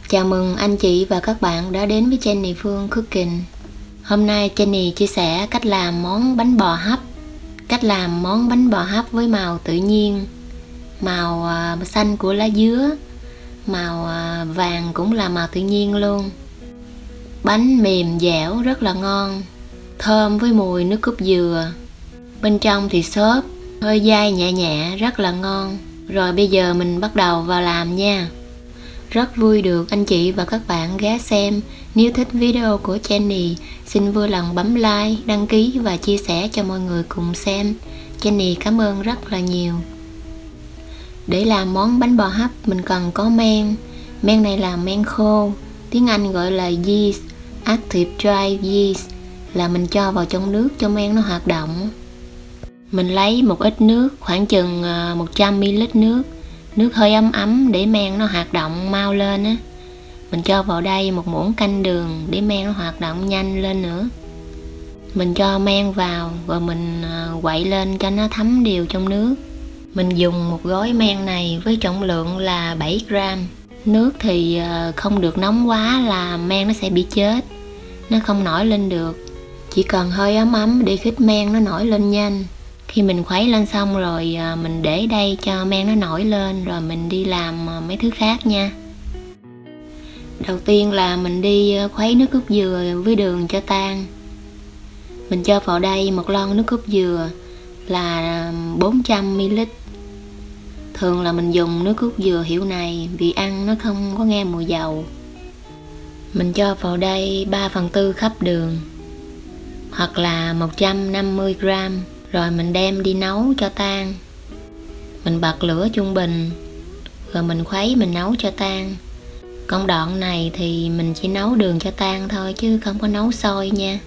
Chào mừng anh chị và các bạn đã đến với Jenny Phương Cooking. Hôm nay Jenny chia sẻ cách làm món bánh bò hấp. Cách làm món bánh bò hấp với màu tự nhiên, màu xanh của lá dứa, màu vàng cũng là màu tự nhiên luôn. Bánh mềm dẻo rất là ngon, thơm với mùi nước cốt dừa. Bên trong thì xốp, hơi dai nhẹ nhẹ, rất là ngon. Rồi bây giờ mình bắt đầu vào làm nha. Rất vui được anh chị và các bạn ghé xem. Nếu thích video của Jenny, xin vui lòng bấm like, đăng ký và chia sẻ cho mọi người cùng xem. Jenny cảm ơn rất là nhiều. Để làm món bánh bò hấp mình cần có men. Men này là men khô, tiếng Anh gọi là yeast, active dry yeast, là mình cho vào trong nước cho men nó hoạt động. Mình lấy một ít nước, khoảng chừng 100ml nước. Nước hơi ấm ấm để men nó hoạt động mau lên á. Mình cho vào đây một muỗng canh đường để men nó hoạt động nhanh lên nữa. Mình cho men vào và mình quậy lên cho nó thấm đều trong nước. Mình dùng một gói men này với trọng lượng là 7 gram. Nước thì không được nóng quá là men nó sẽ bị chết, nó không nổi lên được. Chỉ cần hơi ấm ấm để khích men nó nổi lên nhanh. Khi mình khuấy lên xong rồi mình để đây cho men nó nổi lên, rồi mình đi làm mấy thứ khác nha. Đầu tiên là mình đi khuấy nước cốt dừa với đường cho tan. Mình cho vào đây một lon nước cốt dừa là 400ml. Thường là mình dùng nước cốt dừa hiệu này vì ăn nó không có nghe mùi dầu. Mình cho vào đây 3/4 cup đường, hoặc là 150 gram. Rồi mình đem đi nấu cho tan. Mình bật lửa trung bình, rồi mình khuấy mình nấu cho tan. Công đoạn này thì mình chỉ nấu đường cho tan thôi chứ không có nấu sôi nha.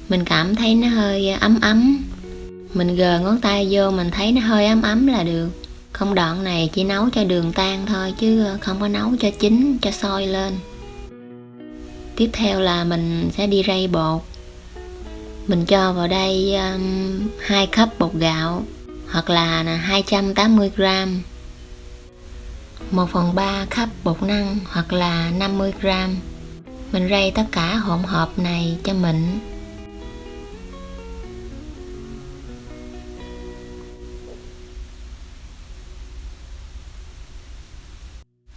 Mình cảm thấy nó hơi ấm ấm, mình gờ ngón tay vô mình thấy nó hơi ấm ấm là được. Công đoạn này chỉ nấu cho đường tan thôi chứ không có nấu cho chín, cho sôi lên. Tiếp theo là mình sẽ đi rây bột. Mình cho vào đây 2 cup bột gạo, hoặc là 280 gram, 1/3 cup bột năng, hoặc là 50 gram. Mình rây tất cả hỗn hợp này cho mịn.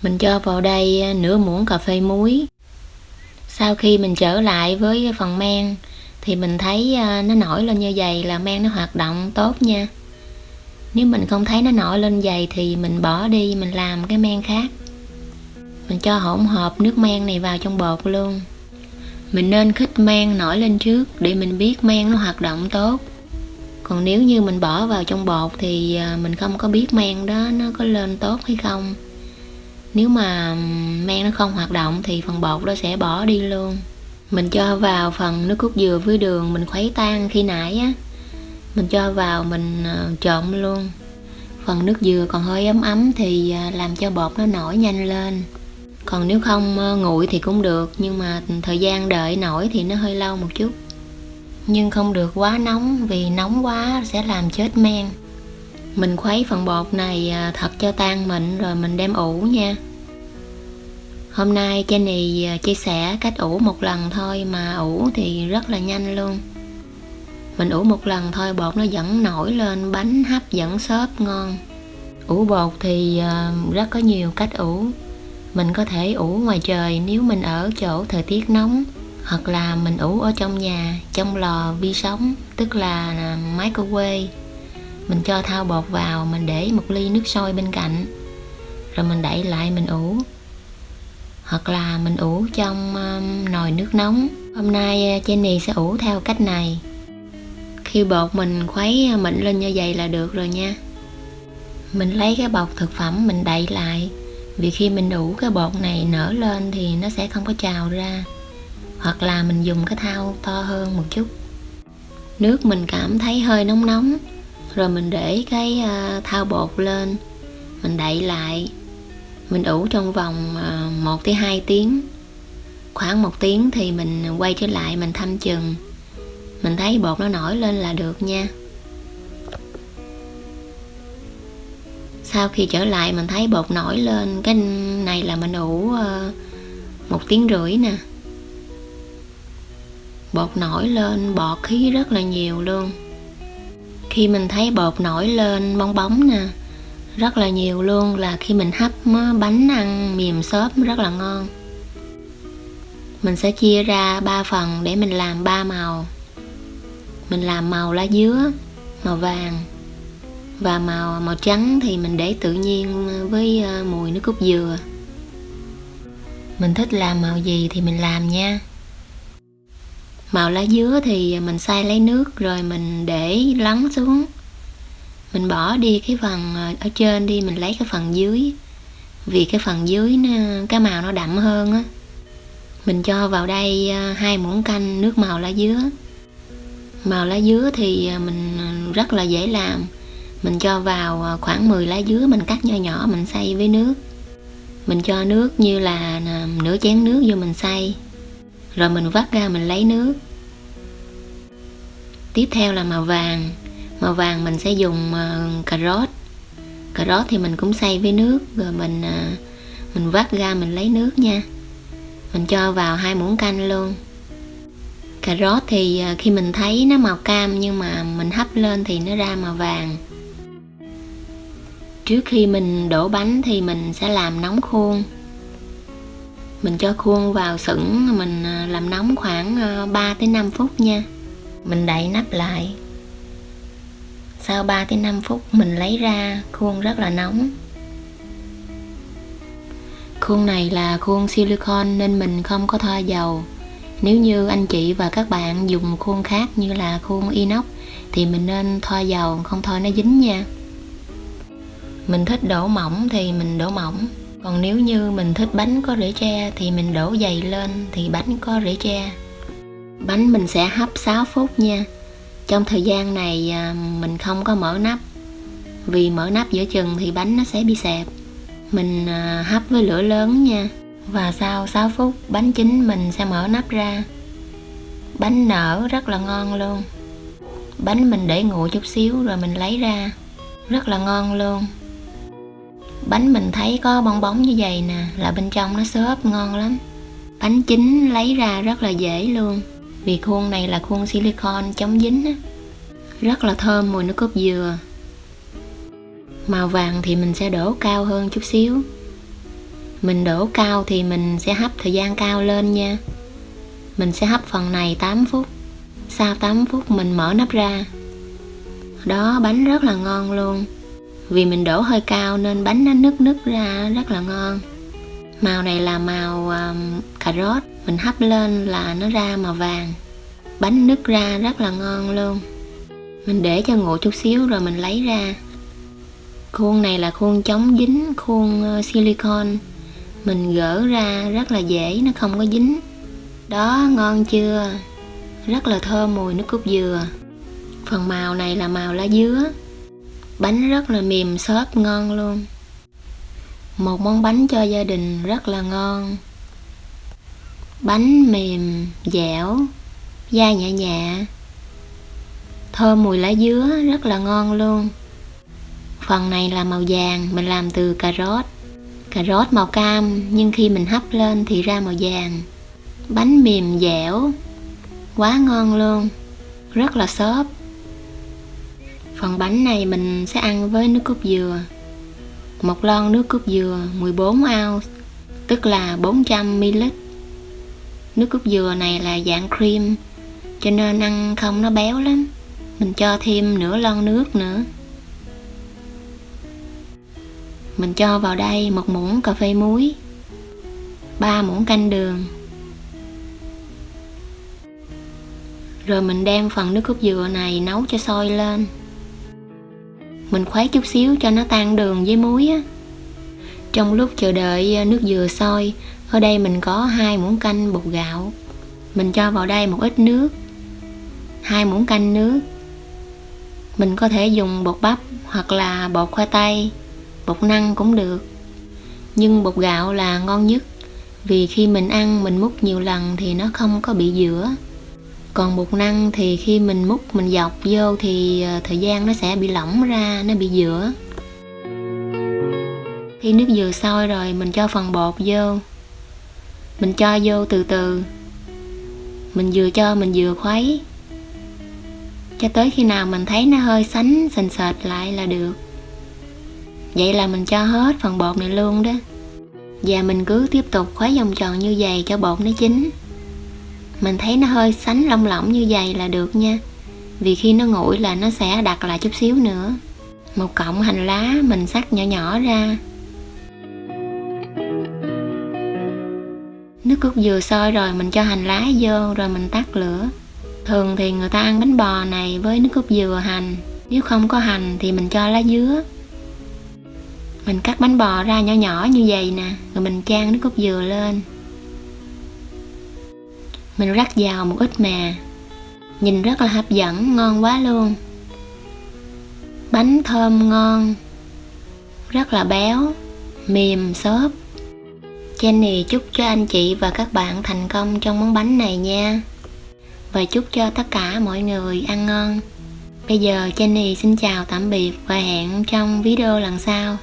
Mình cho vào đây nửa muỗng cà phê muối. Sau khi mình trở lại với phần men thì mình thấy nó nổi lên như vậy là men nó hoạt động tốt nha. Nếu mình không thấy nó nổi lên vậy thì mình bỏ đi, mình làm cái men khác. Mình cho hỗn hợp nước men này vào trong bột luôn. Mình nên khích men nổi lên trước để mình biết men nó hoạt động tốt. Còn nếu như mình bỏ vào trong bột thì mình không có biết men đó nó có lên tốt hay không. Nếu mà men nó không hoạt động thì phần bột đó sẽ bỏ đi luôn. Mình cho vào phần nước cốt dừa với đường mình khuấy tan khi nãy á. Mình cho vào mình trộn luôn. Phần nước dừa còn hơi ấm ấm thì làm cho bột nó nổi nhanh lên. Còn nếu không nguội thì cũng được, nhưng mà thời gian đợi nổi thì nó hơi lâu một chút. Nhưng không được quá nóng, vì nóng quá sẽ làm chết men. Mình khuấy phần bột này thật cho tan mịn rồi mình đem ủ nha. Hôm nay Jenny chia sẻ cách ủ một lần thôi mà ủ thì rất là nhanh luôn. Mình ủ một lần thôi bột nó vẫn nổi lên, bánh hấp vẫn xốp ngon. Ủ bột thì rất có nhiều cách ủ. Mình có thể ủ ngoài trời nếu mình ở chỗ thời tiết nóng, hoặc là mình ủ ở trong nhà, trong lò vi sóng, tức là microwave. Mình cho thau bột vào, mình để một ly nước sôi bên cạnh, rồi mình đậy lại mình ủ. Hoặc là mình ủ trong nồi nước nóng. Hôm nay Jenny sẽ ủ theo cách này. Khi bột mình khuấy mịn lên như vậy là được rồi nha. Mình lấy cái bọc thực phẩm mình đậy lại, vì khi mình ủ cái bột này nở lên thì nó sẽ không có trào ra. Hoặc là mình dùng cái thau to hơn một chút. Nước mình cảm thấy hơi nóng nóng, rồi mình để cái thau bột lên, mình đậy lại. Mình ủ trong vòng 1-2 tiếng. Khoảng 1 tiếng thì mình quay trở lại mình thăm chừng. Mình thấy bột nó nổi lên là được nha. Sau khi trở lại mình thấy bột nổi lên, cái này là mình ủ 1,5 tiếng nè. Bột nổi lên, bọt khí rất là nhiều luôn. Khi mình thấy bột nổi lên bong bóng nè, rất là nhiều luôn, là khi mình hấp bánh ăn mềm xốp rất là ngon. Mình sẽ chia ra 3 phần để mình làm 3 màu. Mình làm màu lá dứa, màu vàng và màu trắng thì mình để tự nhiên với mùi nước cốt dừa. Mình thích làm màu gì thì mình làm nha. Màu lá dứa thì mình xay lấy nước rồi mình để lắng xuống. Mình bỏ đi cái phần ở trên đi, mình lấy cái phần dưới. Vì cái phần dưới cái màu nó đậm hơn á. Mình cho vào đây 2 muỗng canh nước màu lá dứa. Màu lá dứa thì mình rất là dễ làm. Mình cho vào khoảng 10 lá dứa, mình cắt nhỏ nhỏ, mình xay với nước. Mình cho nước như là nửa chén nước vô mình xay. Rồi mình vắt ra mình lấy nước. Tiếp theo là màu vàng. Màu vàng mình sẽ dùng cà rốt. Cà rốt thì mình cũng xay với nước. Rồi mình vắt ra mình lấy nước nha. Mình cho vào 2 muỗng canh luôn. Cà rốt thì khi mình thấy nó màu cam nhưng mà mình hấp lên thì nó ra màu vàng. Trước khi mình đổ bánh thì mình sẽ làm nóng khuôn. Mình cho khuôn vào sửng, mình làm nóng khoảng 3-5 phút nha. Mình đậy nắp lại. Sau 3-5 phút mình lấy ra, khuôn rất là nóng. Khuôn này là khuôn silicon nên mình không có thoa dầu. Nếu như anh chị và các bạn dùng khuôn khác như là khuôn inox thì mình nên thoa dầu, không thôi nó dính nha. Mình thích đổ mỏng thì mình đổ mỏng. Còn nếu như mình thích bánh có rễ tre thì mình đổ dày lên thì bánh có rễ tre. Bánh mình sẽ hấp 6 phút nha. Trong thời gian này mình không có mở nắp. Vì mở nắp giữa chừng thì bánh nó sẽ bị xẹp. Mình hấp với lửa lớn nha. Và sau 6 phút bánh chín mình sẽ mở nắp ra. Bánh nở rất là ngon luôn. Bánh mình để nguội chút xíu rồi mình lấy ra. Rất là ngon luôn. Bánh mình thấy có bong bóng như vậy nè, là bên trong nó xốp ngon lắm. Bánh chín lấy ra rất là dễ luôn. Vì khuôn này là khuôn silicon chống dính á. Rất là thơm mùi nước cốt dừa. Màu vàng thì mình sẽ đổ cao hơn chút xíu. Mình đổ cao thì mình sẽ hấp thời gian cao lên nha. Mình sẽ hấp phần này 8 phút. Sau 8 phút mình mở nắp ra. Đó, bánh rất là ngon luôn. Vì mình đổ hơi cao nên bánh nó nứt ra rất là ngon. Màu này là màu cà rốt. Mình hấp lên là nó ra màu vàng. Bánh nứt ra rất là ngon luôn. Mình để cho nguội chút xíu rồi mình lấy ra. Khuôn này là khuôn chống dính, khuôn silicon. Mình gỡ ra rất là dễ, nó không có dính. Đó, ngon chưa? Rất là thơm mùi nước cốt dừa. Phần màu này là màu lá dứa. Bánh rất là mềm xốp ngon luôn. Một món bánh cho gia đình rất là ngon. Bánh mềm, dẻo, dai nhẹ nhẹ. Thơm mùi lá dứa rất là ngon luôn. Phần này là màu vàng, mình làm từ cà rốt. Cà rốt màu cam nhưng khi mình hấp lên thì ra màu vàng. Bánh mềm dẻo, quá ngon luôn, rất là xốp. Phần bánh này mình sẽ ăn với nước cốt dừa. Một lon nước cốt dừa 14 ounce, tức là 400ml. Nước cốt dừa này là dạng cream, cho nên ăn không nó béo lắm. Mình cho thêm nửa lon nước nữa. Mình cho vào đây 1 muỗng cà phê muối, 3 muỗng canh đường. Rồi mình đem phần nước cốt dừa này nấu cho sôi lên. Mình khuấy chút xíu cho nó tan đường với muối á. Trong lúc chờ đợi nước dừa sôi, ở đây mình có 2 muỗng canh bột gạo. Mình cho vào đây một ít nước, 2 muỗng canh nước. Mình có thể dùng bột bắp hoặc là bột khoai tây, bột năng cũng được. Nhưng bột gạo là ngon nhất, vì khi mình ăn mình múc nhiều lần thì nó không có bị dữa. Còn bột năng thì khi mình múc mình dọc vô thì thời gian nó sẽ bị lỏng ra, nó bị dữa. Khi nước dừa sôi rồi mình cho phần bột vô. Mình cho vô từ từ, mình vừa cho mình vừa khuấy cho tới khi nào mình thấy nó hơi sánh sền sệt lại là được. Vậy là mình cho hết phần bột này luôn đó. Và mình cứ tiếp tục khuấy vòng tròn như vậy cho bột nó chín. Mình thấy nó hơi sánh lông lỏng như vậy là được nha. Vì khi nó nguội là nó sẽ đặc lại chút xíu nữa. Một cọng hành lá mình cắt nhỏ nhỏ ra. Nước cốt dừa sôi rồi mình cho hành lá vô rồi mình tắt lửa. Thường thì người ta ăn bánh bò này với nước cốt dừa hành. Nếu không có hành thì mình cho lá dứa. Mình cắt bánh bò ra nhỏ nhỏ như vậy nè, rồi mình chan nước cốt dừa lên. Mình rắc vào một ít mè. Nhìn rất là hấp dẫn, ngon quá luôn. Bánh thơm ngon, rất là béo, mềm xốp. Jenny chúc cho anh chị và các bạn thành công trong món bánh này nha. Và chúc cho tất cả mọi người ăn ngon. Bây giờ Jenny xin chào tạm biệt và hẹn trong video lần sau.